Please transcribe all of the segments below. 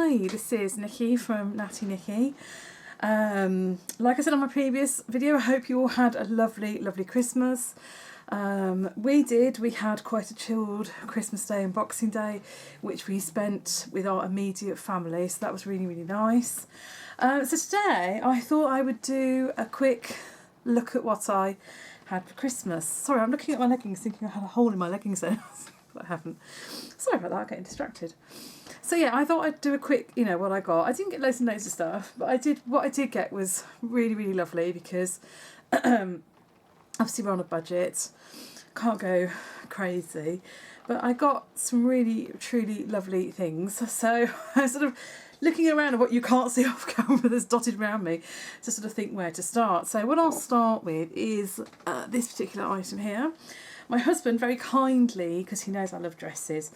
Hi, this is Nikki from Natty Nikki. Like I said on my previous video, I hope you all had a lovely, lovely Christmas. We did. We had quite a chilled Christmas Day and Boxing Day, which we spent with our immediate family, so that was really, really nice. So today I thought I would do a quick look at what I had for Christmas. Sorry, I'm looking at my leggings thinking I had a hole in my leggings there, but I haven't. Sorry about that, I'm getting distracted. So yeah, I thought I'd do a quick, what I got. I didn't get loads and loads of stuff, but what I did get was really, really lovely because obviously we're on a budget, can't go crazy, but I got some really, truly lovely things. So I was sort of looking around at what you can't see off camera that's dotted around me to sort of think where to start. So what I'll start with is this particular item here. My husband very kindly, because he knows I love dresses,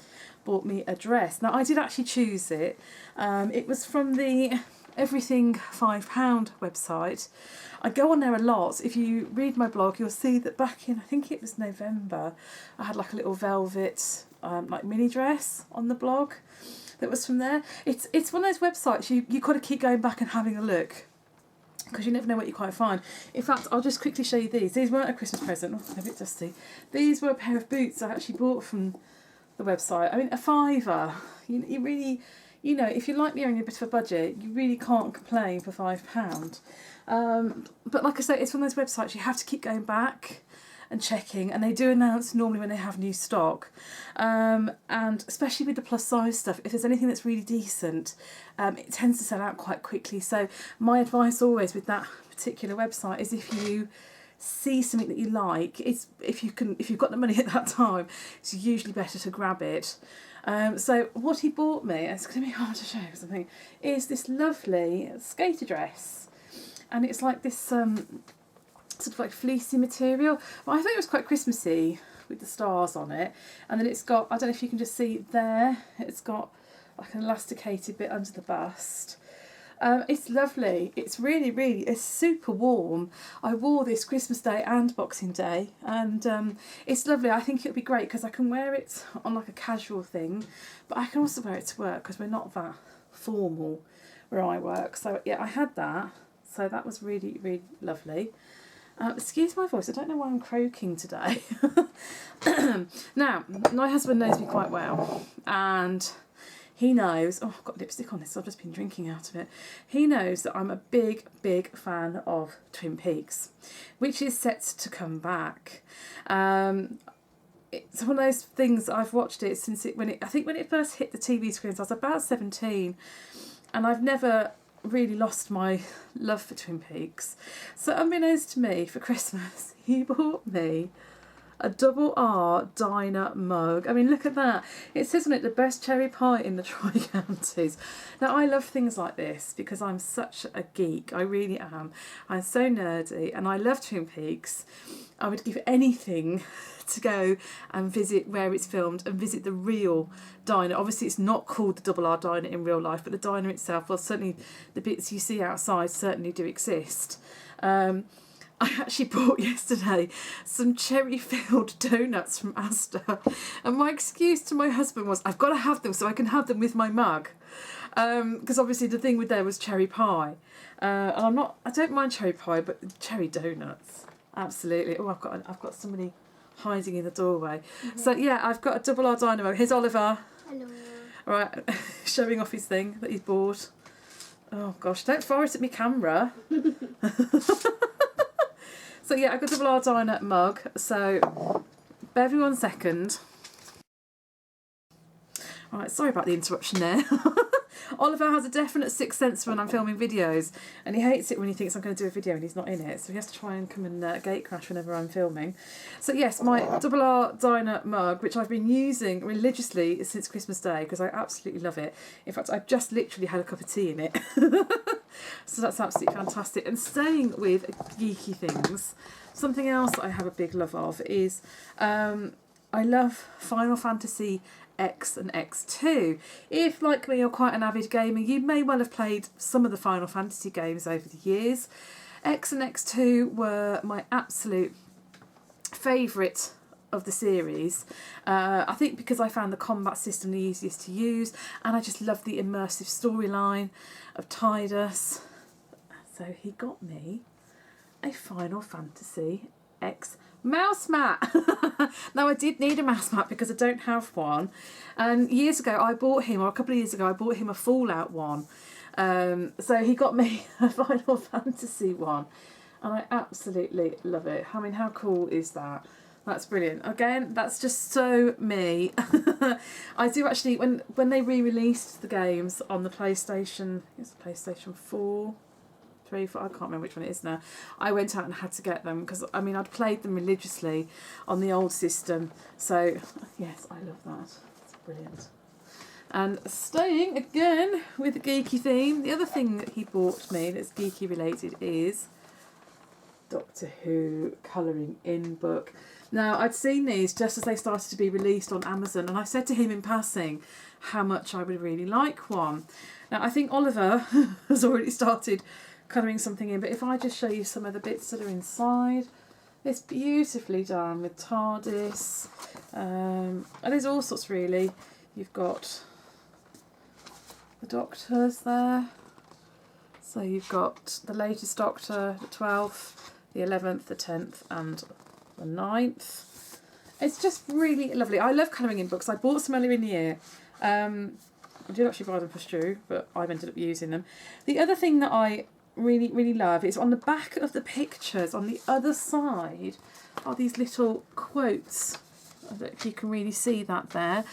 bought me a dress. Now I did actually choose it. It was from the Everything £5 website. I go on there a lot. If you read my blog, you'll see that back in, I think it was November, I had like a little velvet like mini dress on the blog that was from there. It's one of those websites you got to keep going back and having a look, because you never know what you quite find. In fact, I'll just quickly show you these. These weren't a Christmas present. Oh, they're a bit dusty. These were a pair of boots I actually bought from the website. I mean, a £5. You really, if you like me on a bit of a budget, you really can't complain for £5. But like I say, it's one of those websites you have to keep going back and checking, and they do announce normally when they have new stock, and especially with the plus size stuff, if there's anything that's really decent, it tends to sell out quite quickly. So my advice always with that particular website is, if you see something that you like, it's if you've got the money at that time, it's usually better to grab it. So what he bought me, it's going to be hard to show because I think, is this lovely skater dress, and it's like this sort of like fleecy material. Well, I thought it was quite Christmassy with the stars on it, and then it's got, I don't know if you can just see there, it's got like an elasticated bit under the bust. It's lovely. It's really, really, it's super warm. I wore this Christmas Day and Boxing Day, and it's lovely. I think it'll be great because I can wear it on like a casual thing, but I can also wear it to work because we're not that formal where I work. So yeah, I had that. So that was really, really lovely. Excuse my voice, I don't know why I'm croaking today. Now, my husband knows me quite well, and he knows, oh, I've got lipstick on this, so I've just been drinking out of it. He knows that I'm a big, big fan of Twin Peaks, which is set to come back. It's one of those things, I've watched it since I think when it first hit the TV screens, I was about 17, and I've never really lost my love for Twin Peaks. So unbeknownst to me, for Christmas, he bought me a double R diner mug. I mean, look at that. It says on it, the best cherry pie in the Tri-Counties. Now, I love things like this because I'm such a geek. I really am. I'm so nerdy, and I love Twin Peaks. I would give anything to go and visit where it's filmed and visit the real diner. Obviously, it's not called the double R diner in real life, but the diner itself, well, certainly the bits you see outside certainly do exist. I actually bought yesterday some cherry-filled donuts from Asda, and my excuse to my husband was, I've got to have them so I can have them with my mug, because obviously the thing with there was cherry pie, and I don't mind cherry pie, but cherry donuts, absolutely. Oh, I've got somebody hiding in the doorway. Mm-hmm. So yeah, I've got a double R dynamo. Here's Oliver. Hello. Right, showing off his thing that he's bought. Oh gosh, don't fire it at me camera. So yeah, I got a double R diner mug. So bear with me 1 second. Alright, sorry about the interruption there. Oliver has a definite sixth sense when I'm filming videos, and he hates it when he thinks I'm going to do a video and he's not in it, so he has to try and come and gate crash whenever I'm filming. So yes, my double R diner mug, which I've been using religiously since Christmas Day because I absolutely love it. In fact, I've just literally had a cup of tea in it. So that's absolutely fantastic. And staying with geeky things, something else that I have a big love of is I love Final Fantasy X and X2. If, like me, you're quite an avid gamer, you may well have played some of the Final Fantasy games over the years. X and X2 were my absolute favourite of the series. I think because I found the combat system the easiest to use, and I just love the immersive storyline of Tidus. So he got me a Final Fantasy X mouse mat. Now I did need a mouse mat because I don't have one, and years ago I bought him, or a couple of years ago I bought him a Fallout one. So he got me a Final Fantasy one, and I absolutely love it. I mean, how cool is that? That's brilliant. Again, that's just so me. I do actually, when they re-released the games on the PlayStation, it's PlayStation 4, 3, 4, I can't remember which one it is now. I went out and had to get them because, I mean, I'd played them religiously on the old system. So, yes, I love that. It's brilliant. And staying again with the geeky theme, the other thing that he bought me that's geeky related is Doctor Who colouring in book. Now, I'd seen these just as they started to be released on Amazon, and I said to him in passing how much I would really like one. Now, I think Oliver has already started colouring something in, but if I just show you some of the bits that are inside, it's beautifully done with TARDIS, and there's all sorts really. You've got the Doctors there, so you've got the latest Doctor, the 12th, the 11th, the 10th and the 9th. It's just really lovely. I love colouring in books. I bought some earlier in the year. I did actually buy them for Stu, but I've ended up using them. The other thing that I really love is on the back of the pictures on the other side are these little quotes. I don't know if you can really see that there.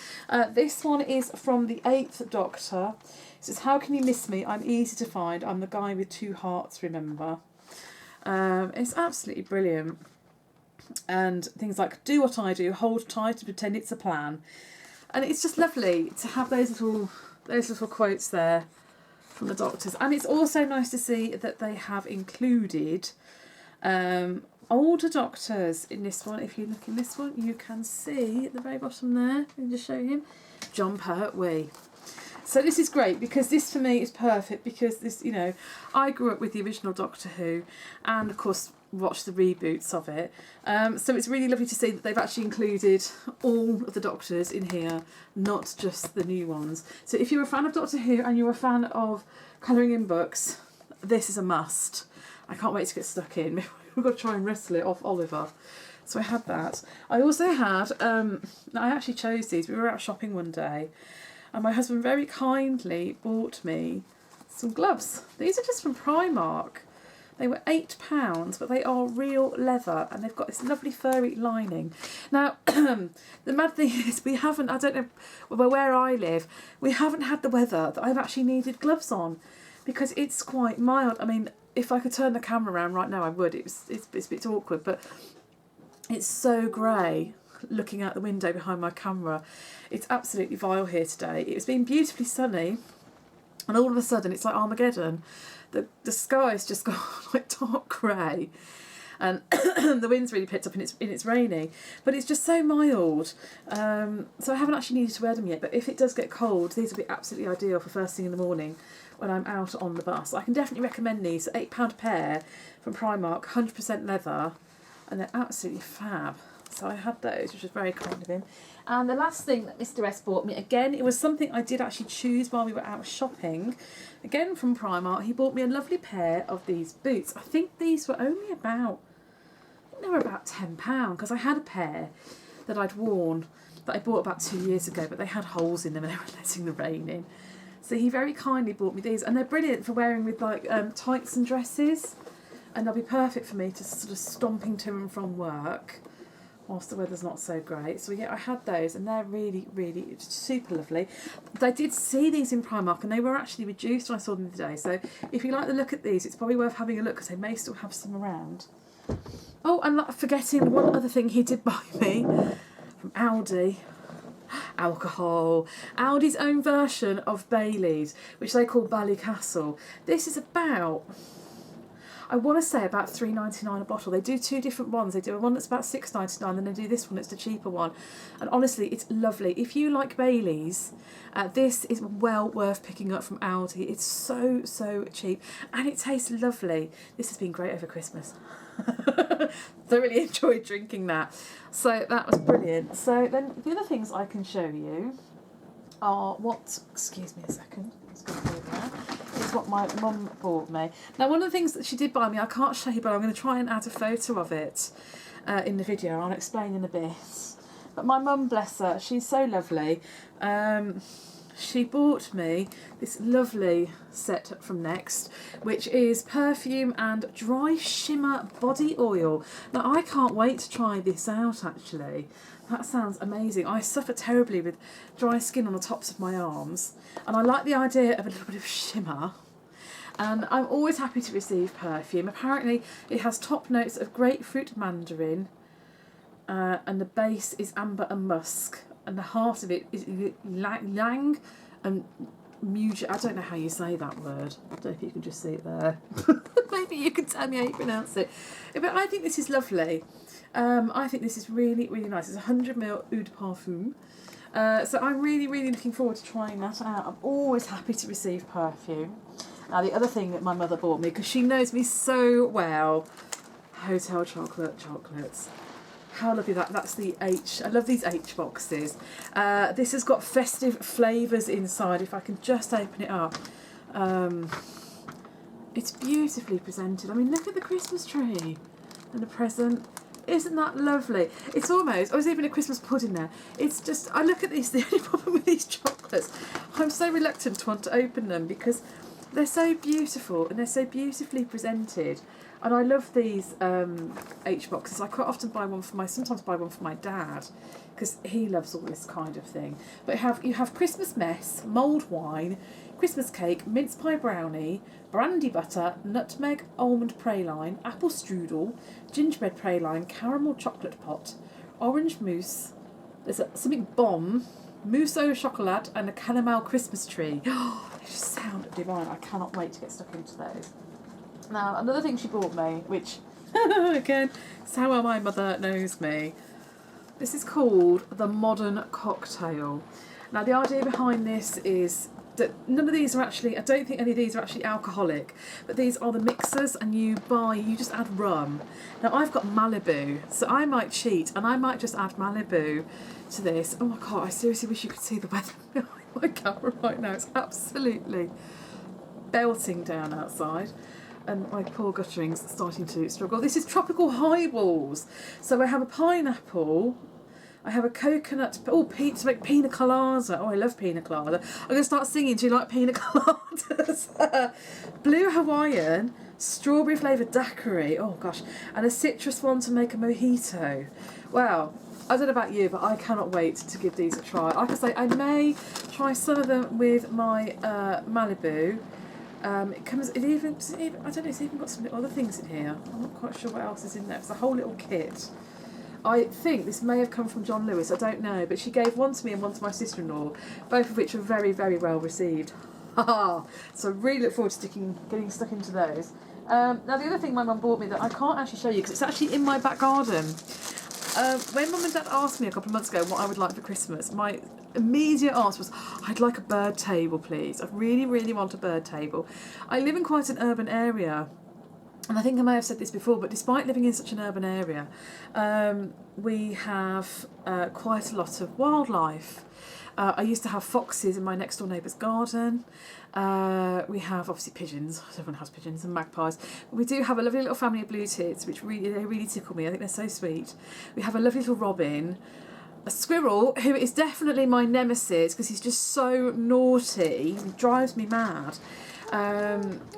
This one is from the 8th Doctor. It says, "How can you miss me? I'm easy to find. I'm the guy with two hearts, remember." It's absolutely brilliant. And things like, "Do what I do, hold tight and pretend it's a plan." And it's just lovely to have those little quotes there from the Doctors. And it's also nice to see that they have included older Doctors in this one. If you look in this one, you can see at the very bottom there, let me just show him, John Pertwee. So this is great because this for me is perfect because this, you know, I grew up with the original Doctor Who and of course watched the reboots of it. So it's really lovely to see that they've actually included all of the Doctors in here, not just the new ones. So if you're a fan of Doctor Who and you're a fan of colouring in books, this is a must. I can't wait to get stuck in. We've got to try and wrestle it off Oliver. So I had that. I also had, I actually chose these. We were out shopping one day and my husband very kindly bought me some gloves. These are just from Primark. They were £8, but they are real leather and they've got this lovely furry lining. Now, the mad thing is we haven't, I don't know, where I live, we haven't had the weather that I've actually needed gloves on because it's quite mild. I mean, if I could turn the camera around right now, I would. It's a bit awkward, but it's so grey looking out the window behind my camera. It's absolutely vile here today. It's been beautifully sunny and all of a sudden it's like Armageddon. The sky's just gone like dark grey and the wind's really picked up and it's raining, but it's just so mild. So I haven't actually needed to wear them yet, but if it does get cold, these will be absolutely ideal for first thing in the morning when I'm out on the bus. I can definitely recommend these. £8 a pair from Primark, 100% leather, and they're absolutely fab. So I had those, which was very kind of him. And the last thing that Mr. S bought me, again, it was something I did actually choose while we were out shopping. Again from Primark, he bought me a lovely pair of these boots. I think these were only about, they were about £10 because I had a pair that I'd worn that I bought about 2 years ago, but they had holes in them and they were letting the rain in. So he very kindly bought me these, and they're brilliant for wearing with like tights and dresses, and they'll be perfect for me to sort of stomping to and from work whilst the weather's not so great. So yeah, I had those and they're really super lovely. I did see these in Primark and they were actually reduced when I saw them today. So if you like the look at these, it's probably worth having a look because they may still have some around. Oh, and not forgetting one other thing he did buy me from Aldi. Alcohol. Aldi's own version of Bailey's, which they call Ballycastle. This is about, I want to say about £3.99 a bottle. They do two different ones. They do a one that's about £6.99, then they do this one that's the cheaper one. And honestly, it's lovely. If you like Bailey's, this is well worth picking up from Aldi. It's so cheap and it tastes lovely. This has been great over Christmas. Thoroughly enjoyed drinking that. So that was brilliant. So then the other things I can show you are what, excuse me a second, it's going to go there, is what my mum bought me. Now one of the things that she did buy me, I can't show you, but I'm going to try and add a photo of it in the video. I'll explain in a bit. But my mum, bless her, she's so lovely. She bought me this lovely set from Next, which is perfume and dry shimmer body oil. Now I can't wait to try this out actually. That sounds amazing. I suffer terribly with dry skin on the tops of my arms, and I like the idea of a little bit of shimmer. And I'm always happy to receive perfume. Apparently it has top notes of grapefruit mandarin, and the base is amber and musk, and the heart of it is ylang and muj. I don't know how you say that word. I don't know if you can just see it there. Maybe you can tell me how you pronounce it. But I think this is lovely. I think this is really, really nice. It's 100ml Eau de Parfum. So I'm really, really looking forward to trying that out. I'm always happy to receive perfume. Now the other thing that my mother bought me, because she knows me so well, Hotel Chocolate chocolates. How lovely that's the H. I love these H boxes. This has got festive flavours inside. If I can just open it up. It's beautifully presented. I mean, look at the Christmas tree and the present. Isn't that lovely? It's almost, there's even a Christmas pudding there. It's just, I look at these, the only problem with these chocolates, I'm so reluctant to want to open them because they're so beautiful and they're so beautifully presented. And I love these H boxes. I quite often buy one for sometimes buy one for my dad because he loves all this kind of thing. But you have Christmas mess, mulled wine, Christmas cake, mince pie brownie, brandy butter, nutmeg almond praline, apple strudel, gingerbread praline, caramel chocolate pot, orange mousse. There's something bomb, mousse au chocolat, and a caramel Christmas tree. Oh, they just sound divine. I cannot wait to get stuck into those. Now, another thing she bought me, which, again, it's how well my mother knows me. This is called the Modern Cocktail. Now, the idea behind this is that none of these are actually, I don't think any of these are actually alcoholic, but these are the mixers, and you just add rum. Now, I've got Malibu, so I might cheat, and I might just add Malibu to this. Oh my God, I seriously wish you could see the weather behind my camera right now. It's absolutely belting down outside. And my poor guttering's starting to struggle. This is tropical highballs. So I have a pineapple, I have a coconut, to make pina colada. Oh, I love pina colada. I'm going to start singing, do you like pina coladas? Blue Hawaiian, strawberry flavoured daiquiri, oh gosh, and a citrus one to make a mojito. Wow, I don't know about you, but I cannot wait to give these a try. Like I say, I may try some of them with my Malibu. I don't know, it's even got some other things in here. I'm not quite sure what else is in there. It's a whole little kit. I think this may have come from John Lewis, I don't know, but she gave one to me and one to my sister-in-law, both of which are very, very well received. So I really look forward to getting stuck into those. Now the other thing my mum bought me that I can't actually show you because it's actually in my back garden. When Mum and Dad asked me a couple of months ago what I would like for Christmas, my immediate answer was, I'd like a bird table, please. I really, really want a bird table. I live in quite an urban area, and I think I may have said this before, but despite living in such an urban area, we have quite a lot of wildlife. I used to have foxes in my next door neighbour's garden. We have obviously pigeons. Everyone has pigeons and magpies. But we do have a lovely little family of blue tits, which really tickle me. I think they're so sweet. We have a lovely little robin. A squirrel, who is definitely my nemesis because he's just so naughty. He drives me mad.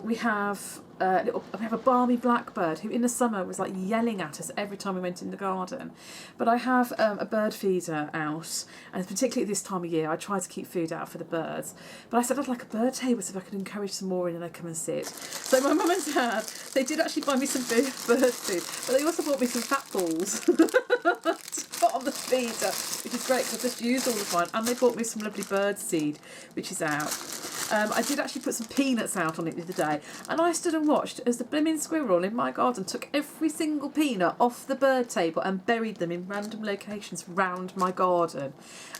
We have a balmy blackbird who in the summer was like yelling at us every time we went in the garden. But I have a bird feeder out, and particularly at this time of year I try to keep food out for the birds. But I said I'd like a bird table so if I could encourage some more in and they come and sit. So my mum and dad, they did actually buy me some bird food, but they also bought me some fat balls to put on the feeder, which is great because I've just used all of mine. And they bought me some lovely bird seed, which is out. I did actually put some peanuts out on it the other day, and I stood and watched as the blimmin' squirrel in my garden took every single peanut off the bird table and buried them in random locations round my garden.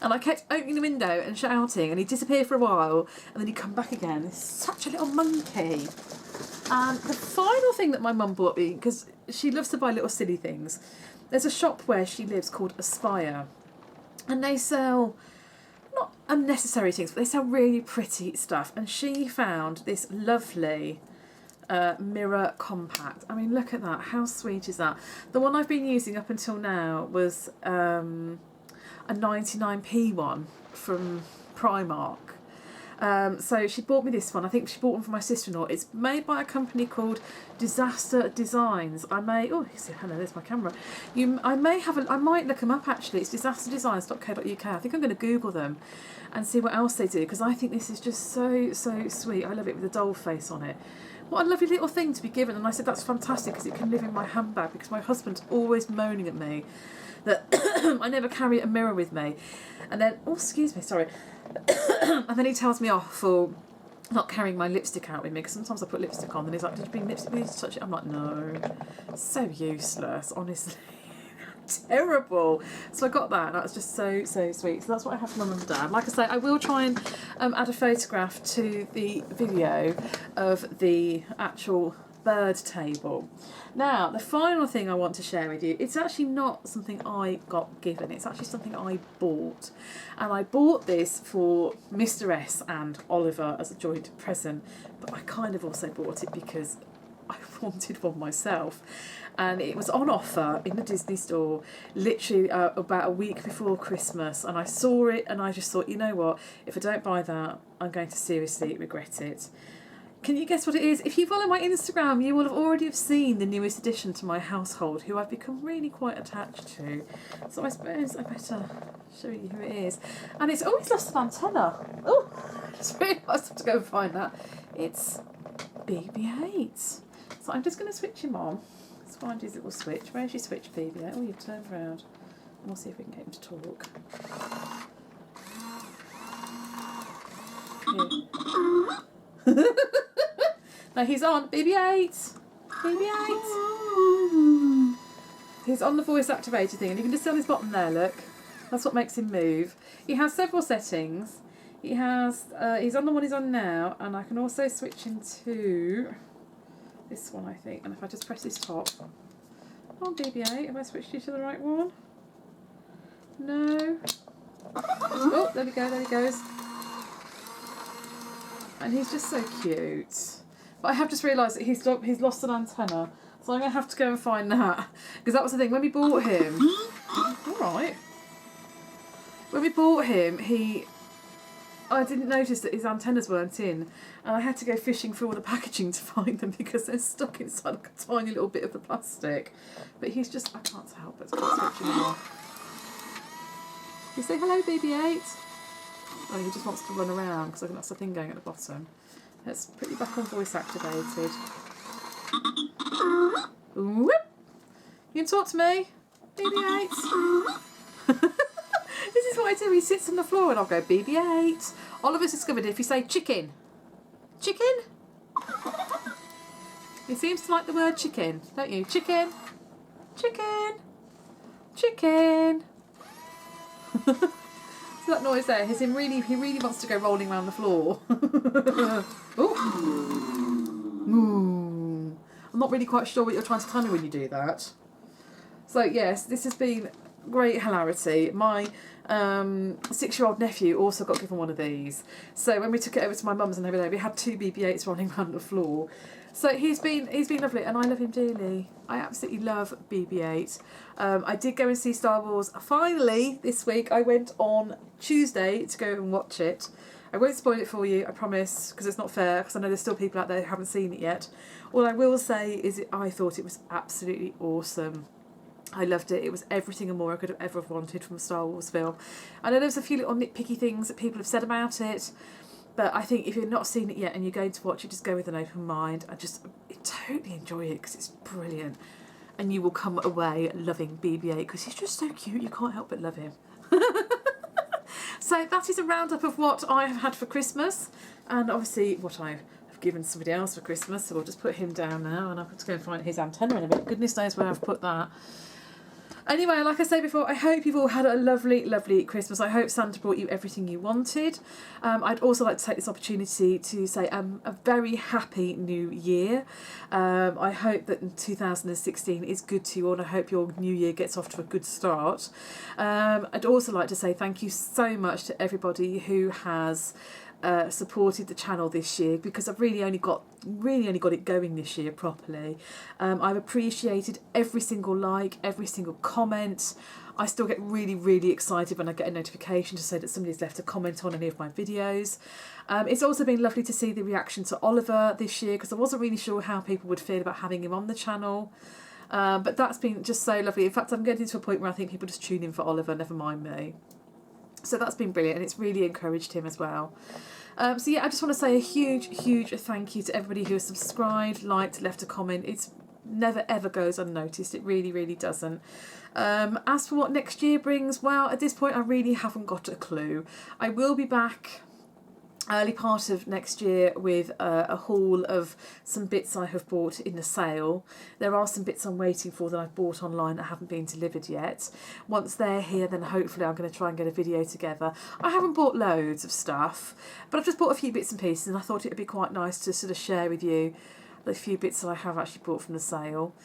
And I kept opening the window and shouting, and he'd disappear for a while, and then he'd come back again. He's such a little monkey. And the final thing that my mum bought me, because she loves to buy little silly things, there's a shop where she lives called Aspire, and they sell not unnecessary things, but they sell really pretty stuff. And she found this lovely mirror compact. I mean, look at that. How sweet is that? The one I've been using up until now was a 99p one from Primark. So she bought me this one. I think she bought one for my sister-in-law. It's made by a company called Disaster Designs. Oh, hello, there's my camera. I might look them up actually. It's disasterdesigns.co.uk. I think I'm going to Google them and see what else they do, because I think this is just so sweet. I love it with the doll face on it. What a lovely little thing to be given. And I said that's fantastic because it can live in my handbag, because my husband's always moaning at me that I never carry a mirror with me. And then, oh, excuse me, sorry. And then he tells me off for not carrying my lipstick out with me, because sometimes I put lipstick on and he's like, did you bring lipstick with you to touch it? I'm like, no. So useless, honestly. Terrible. So I got that, and that was just so sweet. So that's what I have for mum and dad. Like I say, I will try and add a photograph to the video of the actual bird table. Now, the final thing I want to share with you, it's actually not something I got given, it's actually something I bought. And I bought this for Mr. S and Oliver as a joint present, but I kind of also bought it because I wanted one myself. And it was on offer in the Disney store literally about a week before Christmas, and I saw it and I just thought, you know what, if I don't buy that, I'm going to seriously regret it. Can you guess what it is? If you follow my Instagram, you will have already have seen the newest addition to my household, who I've become really quite attached to. So I suppose I better show you who it is. And it's always lost an antenna. Oh, I just realised I have to go and find that. It's BB-8. So I'm just going to switch him on. Let's find his little switch. Where's your switch, BB-8? Oh, you've turned around. And we'll see if we can get him to talk. Yeah. Now he's on. BB-8. BB-8. He's on the voice activated thing, and you can just see on his bottom there, look. That's what makes him move. He has several settings. He has, he's on the one he's on now, and I can also switch him to this one, I think. And if I just press his top. Oh, BB-8, have I switched you to the right one? No. Oh, there we go, there he goes. And he's just so cute. But I have just realised that he's lost an antenna. So I'm going to have to go and find that. Because that was the thing, when we bought him... Alright. When we bought him, I didn't notice that his antennas weren't in. And I had to go fishing through all the packaging to find them, because they're stuck inside like a tiny little bit of the plastic. But he's just... I can't help it. Let's keep switching him off. You say hello, BB-8. Oh, he just wants to run around, because I think that's the thing going at the bottom. Let's put you back on voice activated. Whoop! You can talk to me, BB-8. This is what I do. He sits on the floor and I'll go, BB-8. Oliver's discovered if you say chicken. Chicken? He seems to like the word chicken, don't you? Chicken. Chicken. Chicken. So that noise there, he really wants to go rolling around the floor. Oh. I'm not really quite sure what you're trying to tell me when you do that. So yes, this has been great hilarity. My 6-year-old nephew also got given one of these. So when we took it over to my mum's and everything, we had 2 BB-8s rolling around the floor. So he's been lovely, and I love him dearly. I absolutely love BB-8. I did go and see Star Wars finally this week. I went on Tuesday to go and watch it. I won't spoil it for you, I promise, because it's not fair, because I know there's still people out there who haven't seen it yet. All I will say is I thought it was absolutely awesome. I loved it. It was everything and more I could have ever wanted from a Star Wars film. I know there's a few little nitpicky things that people have said about it, but I think if you've not seen it yet and you're going to watch it, just go with an open mind. I totally enjoy it because it's brilliant. And you will come away loving BB-8 because he's just so cute, you can't help but love him. So that is a roundup of what I have had for Christmas, and obviously what I have given somebody else for Christmas. So we'll just put him down now, and I've got to go and find his antenna in a minute. Goodness knows where I've put that. Anyway, like I said before, I hope you've all had a lovely, lovely Christmas. I hope Santa brought you everything you wanted. I'd also like to take this opportunity to say a very happy new year. I hope that 2016 is good to you all, and I hope your new year gets off to a good start. I'd also like to say thank you so much to everybody who has supported the channel this year, because I've really only got it going this year properly. I've appreciated every single like, every single comment. I still get really, really excited when I get a notification to say that somebody's left a comment on any of my videos. It's also been lovely to see the reaction to Oliver this year, because I wasn't really sure how people would feel about having him on the channel. But that's been just so lovely. In fact, I'm getting to a point where I think people just tune in for Oliver, never mind me. So that's been brilliant, and it's really encouraged him as well. So yeah, I just want to say a huge, huge thank you to everybody who has subscribed, liked, left a comment. It's never ever goes unnoticed. It really, really doesn't. As for what next year brings, well, at this point I really haven't got a clue. I will be back early part of next year with a haul of some bits I have bought in the sale. There are some bits I'm waiting for that I've bought online that haven't been delivered yet. Once they're here, then hopefully I'm going to try and get a video together. I haven't bought loads of stuff, but I've just bought a few bits and pieces, and I thought it would be quite nice to sort of share with you the few bits that I have actually bought from the sale.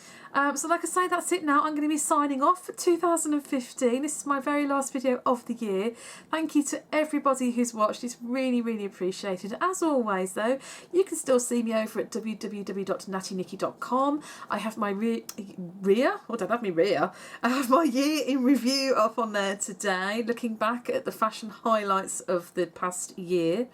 So like I say, that's it now. I'm going to be signing off for 2015. This is my very last video of the year. Thank you to everybody who's watched. It's really, really appreciated. As always though, you can still see me over at www.nattynikki.com. I have my I have my year in review up on there today, looking back at the fashion highlights of the past year.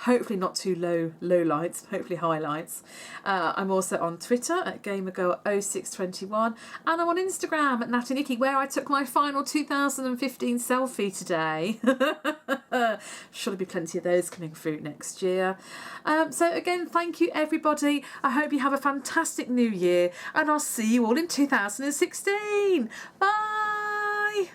Hopefully not too low lights, hopefully highlights. I'm also on Twitter at gamergirl0621, and I'm on Instagram at nattynikki, where I took my final 2015 selfie today. Should be plenty of those coming through next year. So again, thank you everybody. I hope you have a fantastic new year, and I'll see you all in 2016. Bye!